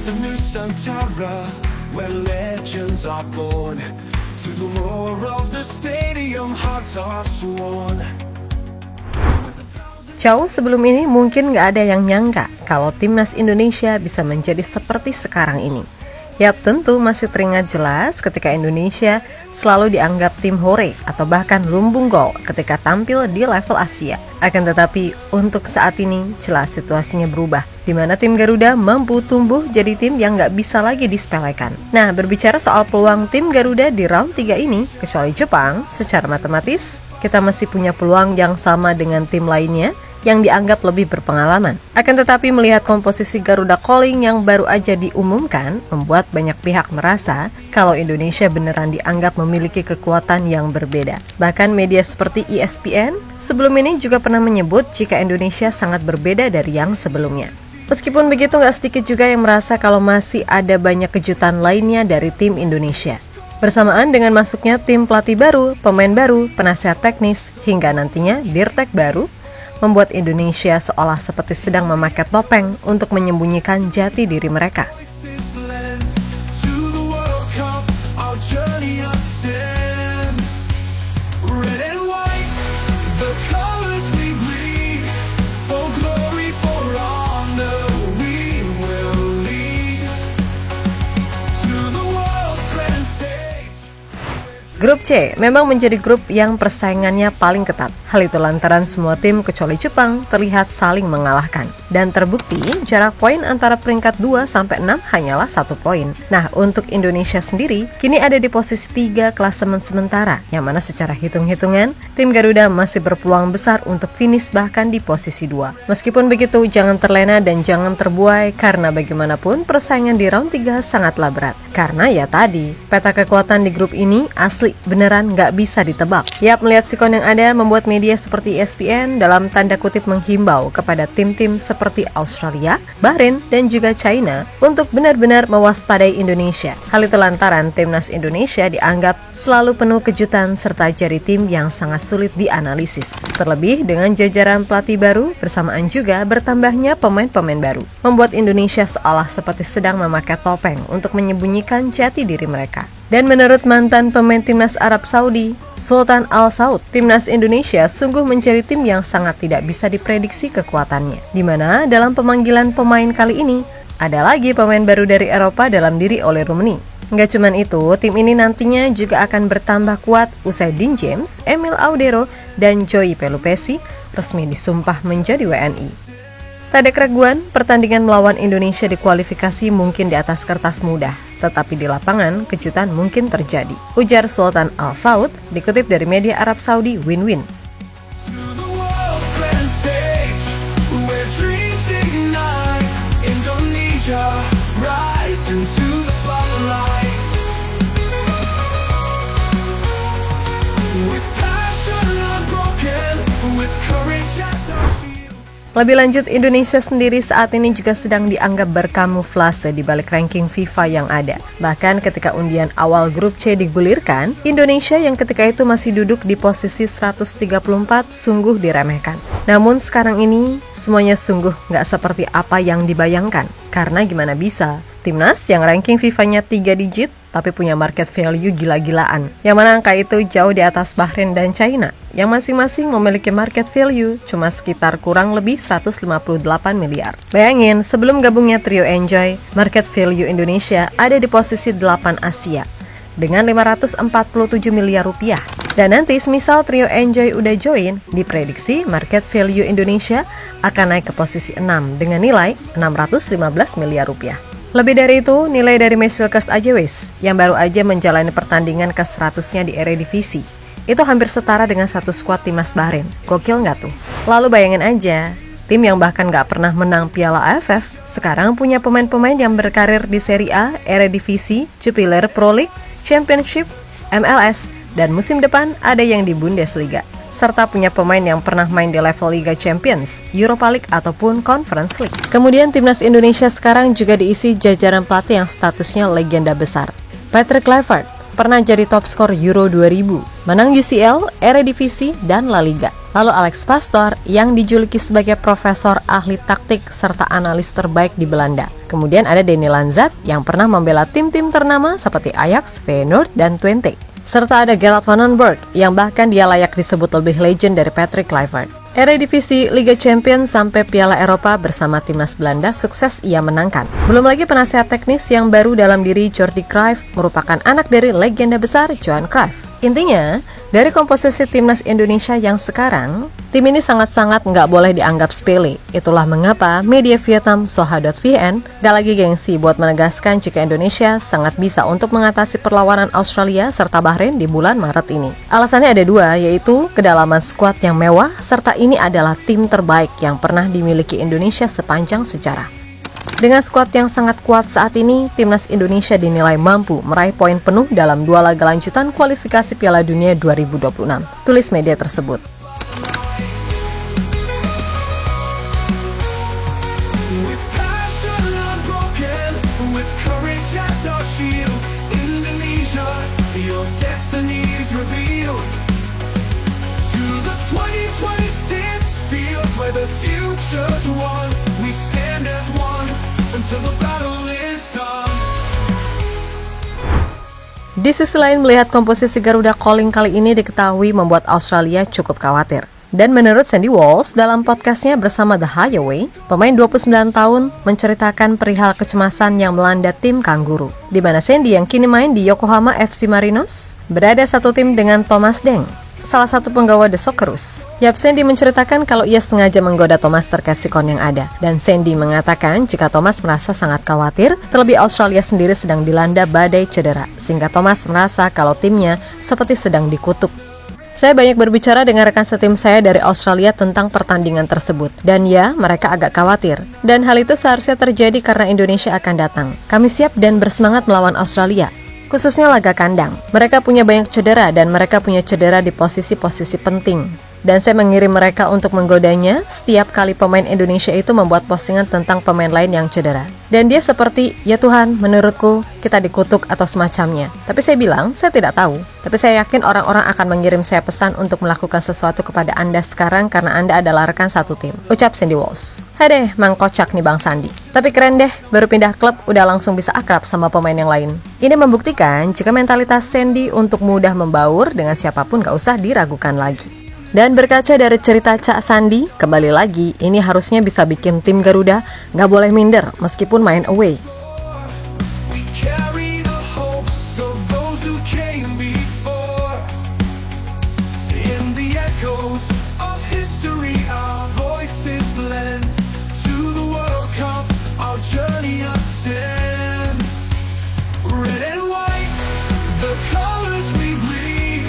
It's a new Nusantara where legends are born. To the roar of the stadium, hearts are sworn. Jauh sebelum ini mungkin nggak ada yang nyangka kalau timnas Indonesia bisa menjadi seperti sekarang ini. Yap, tentu masih teringat jelas ketika Indonesia selalu dianggap tim hore atau bahkan lumbung gol ketika tampil di level Asia. Akan tetapi untuk saat ini jelas situasinya berubah, di mana tim Garuda mampu tumbuh jadi tim yang nggak bisa lagi disepelekan. Nah, berbicara soal peluang tim Garuda di round 3 ini, kecuali Jepang, secara matematis kita masih punya peluang yang sama dengan tim lainnya yang dianggap lebih berpengalaman. Akan tetapi melihat komposisi Garuda Calling yang baru aja diumumkan, membuat banyak pihak merasa kalau Indonesia beneran dianggap memiliki kekuatan yang berbeda. Bahkan media seperti ESPN sebelum ini juga pernah menyebut jika Indonesia sangat berbeda dari yang sebelumnya. Meskipun begitu, nggak sedikit juga yang merasa kalau masih ada banyak kejutan lainnya dari tim Indonesia. Bersamaan dengan masuknya tim pelatih baru, pemain baru, penasihat teknis, hingga nantinya Dirtek baru, membuat Indonesia seolah seperti sedang memakai topeng untuk menyembunyikan jati diri mereka. Grup C memang menjadi grup yang persaingannya paling ketat. Hal itu lantaran semua tim kecuali Jepang terlihat saling mengalahkan. Dan terbukti jarak poin antara peringkat 2 sampai 6 hanyalah 1 poin. Nah, untuk Indonesia sendiri kini ada di posisi 3 klasemen sementara, yang mana secara hitung-hitungan tim Garuda masih berpeluang besar untuk finish bahkan di posisi 2. Meskipun begitu, jangan terlena dan jangan terbuai karena bagaimanapun persaingan di round 3 sangatlah berat. Karena ya tadi, peta kekuatan di grup ini asli beneran nggak bisa ditebak. Yap, melihat sikon yang ada membuat media seperti ESPN dalam tanda kutip menghimbau kepada tim-tim seperti Australia, Bahrain, dan juga China untuk benar-benar mewaspadai Indonesia. Hal itu lantaran timnas Indonesia dianggap selalu penuh kejutan serta jadi tim yang sangat sulit dianalisis. Terlebih dengan jajaran pelatih baru bersamaan juga bertambahnya pemain-pemain baru, membuat Indonesia seolah seperti sedang memakai topeng untuk menyembunyikan jati diri mereka. Dan menurut mantan pemain timnas Arab Saudi, Sultan Al Saud, timnas Indonesia sungguh mencari tim yang sangat tidak bisa diprediksi kekuatannya. Di mana dalam pemanggilan pemain kali ini, ada lagi pemain baru dari Eropa dalam diri Ole Rummenigge. Nggak cuman itu, tim ini nantinya juga akan bertambah kuat usai Dean James, Emil Audero, dan Joey Pelupesi resmi disumpah menjadi WNI. Tak ada keraguan, pertandingan melawan Indonesia di kualifikasi mungkin di atas kertas mudah, tetapi di lapangan kejutan mungkin terjadi, ujar Sultan Al Saud dikutip dari media Arab Saudi Win-Win. Lebih lanjut, Indonesia sendiri saat ini juga sedang dianggap berkamuflase di balik ranking FIFA yang ada. Bahkan ketika undian awal grup C digulirkan, Indonesia yang ketika itu masih duduk di posisi 134 sungguh diremehkan. Namun sekarang ini semuanya sungguh nggak seperti apa yang dibayangkan. Karena gimana bisa, timnas yang ranking FIFA-nya 3 digit tapi punya market value gila-gilaan, yang mana angka itu jauh di atas Bahrain dan China, yang masing-masing memiliki market value cuma sekitar kurang lebih 158 miliar. Bayangin, sebelum gabungnya Trio Enjoy, market value Indonesia ada di posisi 8 Asia dengan 547 miliar rupiah. Dan nanti semisal Trio Enjoy udah join, diprediksi market value Indonesia akan naik ke posisi 6 dengan nilai 615 miliar rupiah. Lebih dari itu, nilai dari Mesilkers aja wes, yang baru aja menjalani pertandingan ke-100-nya di Eredivisie. Itu hampir setara dengan satu skuad timnas Bahrain. Gokil nggak tuh? Lalu bayangin aja, tim yang bahkan nggak pernah menang Piala AFF, sekarang punya pemain-pemain yang berkarir di Serie A, Eredivisie, Jupiler Pro League, Championship, MLS, dan musim depan ada yang di Bundesliga. Serta punya pemain yang pernah main di level Liga Champions, Europa League, ataupun Conference League. Kemudian timnas Indonesia sekarang juga diisi jajaran pelatih yang statusnya legenda besar. Patrick Kluivert pernah jadi top skor Euro 2000, menang UCL, Eredivisie, dan La Liga. Lalu Alex Pastoor yang dijuluki sebagai profesor ahli taktik serta analis terbaik di Belanda. Kemudian ada Danny Lanzat yang pernah membela tim-tim ternama seperti Ajax, Feyenoord, dan Twente. Serta ada Gerard van den Berg yang bahkan dia layak disebut lebih legend dari Patrick Kluivert. Eredivisie, Liga Champions, sampai Piala Eropa bersama timnas Belanda sukses ia menangkan. Belum lagi penasehat teknis yang baru dalam diri Jordi Cruyff merupakan anak dari legenda besar Johan Cruyff. Intinya, dari komposisi timnas Indonesia yang sekarang, tim ini sangat-sangat nggak boleh dianggap sepele. Itulah mengapa media Vietnam Soha.vn gak lagi gengsi buat menegaskan jika Indonesia sangat bisa untuk mengatasi perlawanan Australia serta Bahrain di bulan Maret ini. Alasannya ada dua, yaitu kedalaman skuad yang mewah, serta ini adalah tim terbaik yang pernah dimiliki Indonesia sepanjang sejarah. Dengan skuad yang sangat kuat saat ini, timnas Indonesia dinilai mampu meraih poin penuh dalam 2 laga lanjutan kualifikasi Piala Dunia 2026, tulis media tersebut. With passion unbroken, with courage as our shield, Indonesia, your destiny is revealed. To the 2026 fields where the future's won, we stand as one until the battle is done. Di sisi lain, melihat komposisi Garuda Calling kali ini diketahui membuat Australia cukup khawatir. Dan menurut Sandy Walsh dalam podcastnya bersama The Highway, pemain 29 tahun menceritakan perihal kecemasan yang melanda tim Kanguru, di mana Sandy yang kini main di Yokohama FC Marinos berada satu tim dengan Thomas Deng, salah satu penggawa The Socceroos. Sandy menceritakan kalau ia sengaja menggoda Thomas terkait sikon yang ada. Dan Sandy mengatakan jika Thomas merasa sangat khawatir, terlebih Australia sendiri sedang dilanda badai cedera, sehingga Thomas merasa kalau timnya seperti sedang dikutuk. Saya banyak berbicara dengan rekan setim saya dari Australia tentang pertandingan tersebut. Dan ya, mereka agak khawatir. Dan hal itu seharusnya terjadi karena Indonesia akan datang. Kami siap dan bersemangat melawan Australia, khususnya laga kandang. Mereka punya banyak cedera dan mereka punya cedera di posisi-posisi penting. Dan saya mengirim mereka untuk menggodanya setiap kali pemain Indonesia itu membuat postingan tentang pemain lain yang cedera. Dan dia seperti, ya Tuhan, menurutku kita dikutuk atau semacamnya. Tapi saya bilang, saya tidak tahu. Tapi saya yakin orang-orang akan mengirim saya pesan untuk melakukan sesuatu kepada Anda sekarang karena Anda adalah rekan satu tim. Ucap Sandy Walsh. Hai deh, mang kocak nih Bang Sandi. Tapi keren deh, baru pindah klub udah langsung bisa akrab sama pemain yang lain. Ini membuktikan jika mentalitas Sandy untuk mudah membaur dengan siapapun gak usah diragukan lagi. Dan berkaca dari cerita Cak Sandi, kembali lagi, ini harusnya bisa bikin tim Garuda nggak boleh minder meskipun main away. We carry the hopes of those who came before. In the echoes of history, our voices blend. To the World Cup, our journey ascends. Red and white, the colors we bleed.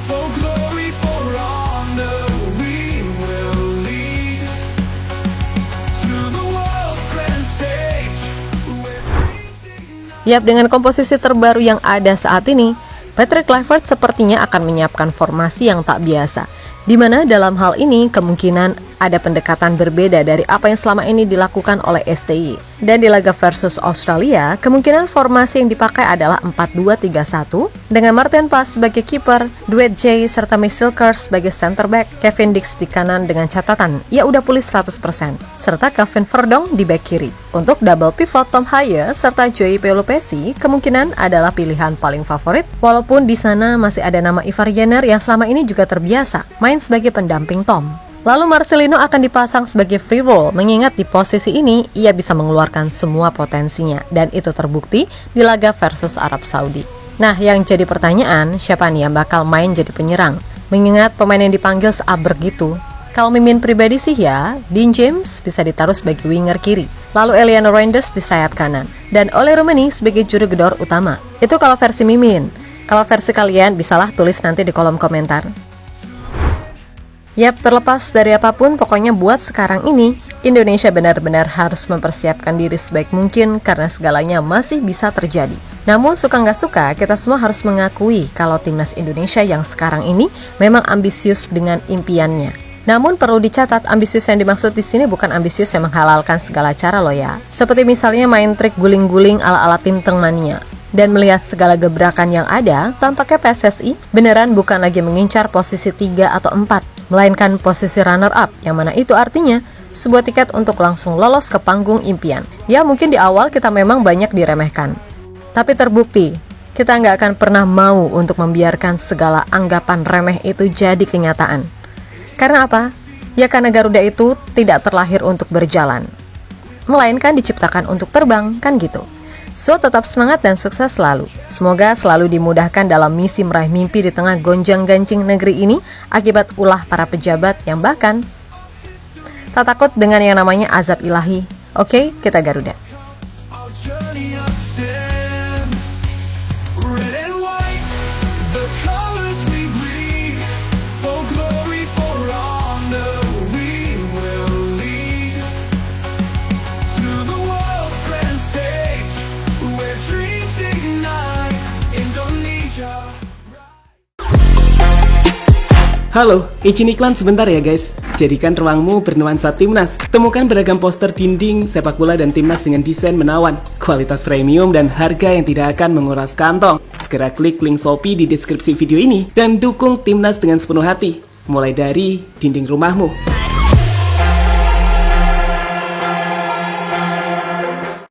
For glory, for honor, we will lead. To the world's grand stage, where dreams ignite. Yap, dengan komposisi terbaru yang ada saat ini, Patrick Kluivert sepertinya akan menyiapkan formasi yang tak biasa, di mana dalam hal ini kemungkinan ada pendekatan berbeda dari apa yang selama ini dilakukan oleh STI. Dan di laga versus Australia, kemungkinan formasi yang dipakai adalah 4-2-3-1 dengan Martin Pas sebagai kiper, Dwight J serta Misilkers sebagai center back, Kevin Dix di kanan dengan catatan ia udah pulih 100%, serta Calvin Verdong di back kiri. Untuk double pivot Tom Haye serta Joey Pelupesi kemungkinan adalah pilihan paling favorit, walaupun di sana masih ada nama Ivar Jenner yang selama ini juga terbiasa main sebagai pendamping Tom. Lalu Marcelino akan dipasang sebagai free roll, mengingat di posisi ini ia bisa mengeluarkan semua potensinya, dan itu terbukti di laga versus Arab Saudi. Nah, yang jadi pertanyaan, siapa nih yang bakal main jadi penyerang? Mengingat pemain yang dipanggil seabrek gitu. Kalau Mimin pribadi sih ya, Dean James bisa ditaruh sebagai winger kiri, lalu Eliano Reinders di sayap kanan, dan Ole Rummenigge sebagai juru gedor utama. Itu kalau versi Mimin. Kalau versi kalian, bisalah tulis nanti di kolom komentar. Yap, terlepas dari apapun, pokoknya buat sekarang ini, Indonesia benar-benar harus mempersiapkan diri sebaik mungkin karena segalanya masih bisa terjadi. Namun suka nggak suka, kita semua harus mengakui kalau timnas Indonesia yang sekarang ini memang ambisius dengan impiannya. Namun perlu dicatat, ambisius yang dimaksud di sini bukan ambisius yang menghalalkan segala cara loh ya. Seperti misalnya main trik guling-guling ala-ala tim Teng Mania. Dan melihat segala gebrakan yang ada, tampaknya PSSI beneran bukan lagi mengincar posisi 3 atau 4, melainkan posisi runner-up, yang mana itu artinya sebuah tiket untuk langsung lolos ke panggung impian. Ya mungkin di awal kita memang banyak diremehkan, tapi terbukti kita nggak akan pernah mau untuk membiarkan segala anggapan remeh itu jadi kenyataan. Karena apa? Ya karena Garuda itu tidak terlahir untuk berjalan, melainkan diciptakan untuk terbang, kan gitu. So, tetap semangat dan sukses selalu. Semoga selalu dimudahkan dalam misi meraih mimpi di tengah gonjang-ganjing negeri ini akibat ulah para pejabat yang bahkan tak takut dengan yang namanya azab ilahi. Oke, kita Garuda. Our journey ascends. Red and white, the colors we bleed. For glory, for honor, we will lead. To the world's grand stage, where dreams ignite. Indonesia. Halo, izin iklan sebentar ya guys. Jadikan ruangmu bernuansa timnas. Temukan beragam poster dinding, sepak bola dan timnas dengan desain menawan, kualitas premium dan harga yang tidak akan menguras kantong. Segera klik link Shopee di deskripsi video ini dan dukung timnas dengan sepenuh hati. Mulai dari dinding rumahmu.